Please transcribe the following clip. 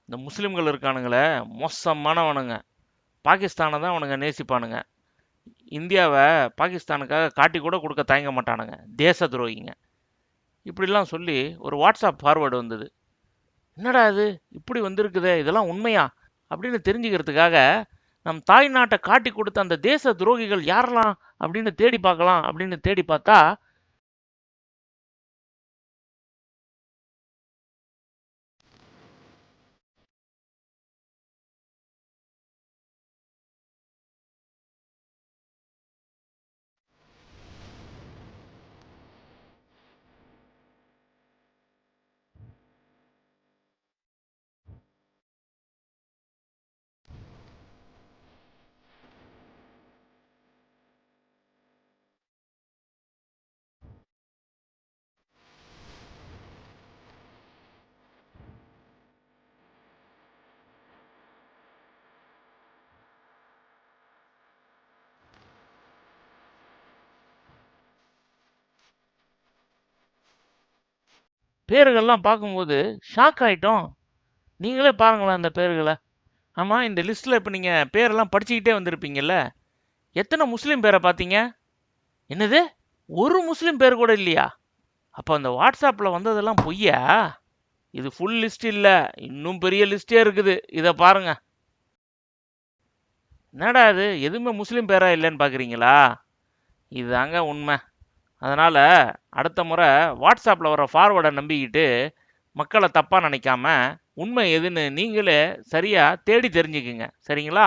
இந்த முஸ்லிம்கள் இருக்கானுங்களே, மோசமானவனுங்க. பாகிஸ்தானை தான் அவனுங்க நேசிப்பானுங்க. இந்தியாவை பாகிஸ்தானுக்காக காட்டி கூட கொடுக்க தயங்க மாட்டானுங்க. தேச துரோகிங்க. இப்படிலாம் சொல்லி ஒரு வாட்ஸ்அப் ஃபார்வர்டு வந்தது. என்னடா இது இப்படி வந்திருக்குதே, இதெல்லாம் உண்மையா அப்படின்னு தெரிஞ்சுக்கிறதுக்காக நம் தாய் நாட்டை காட்டி கொடுத்த அந்த தேச துரோகிகள் யாரெல்லாம் அப்படின்னு தேடி பார்க்கலாம் அப்படின்னு தேடி பார்த்தா, பேர்கள்லாம் பார்க்கும்போது ஷாக் ஆயிட்டோம். நீங்களே பாருங்களேன் அந்த பேர்களை. ஆமா, இந்த லிஸ்ட்ல இப்ப நீங்க பேரெல்லாம் படிச்சுக்கிட்டே வந்திருப்பீங்கல்ல. எத்தனை முஸ்லீம் பேரை பார்த்தீங்க? என்னது, ஒரு முஸ்லீம் பேர் கூட இல்லையா? அப்ப அந்த வாட்ஸ்அப்ல வந்ததெல்லாம் பொய்யா? இது ஃபுல் லிஸ்ட் இல்ல, இன்னும் பெரிய லிஸ்டே இருக்குது. இத பாருங்க. என்னடா இது எதுவுமே முஸ்லீம் பேரா இல்லைன்னு பாக்குறீங்களா? இதுதாங்க உண்மை. அதனால அடுத்த முறை வாட்ஸ்அப்ல வர ஃபார்வர்டை நம்பிக்கிட்டு மக்களை தப்பா நினைக்காம உண்மை எதுன்னு நீங்களே சரியா தேடி தெரிஞ்சுக்குங்க. சரிங்களா?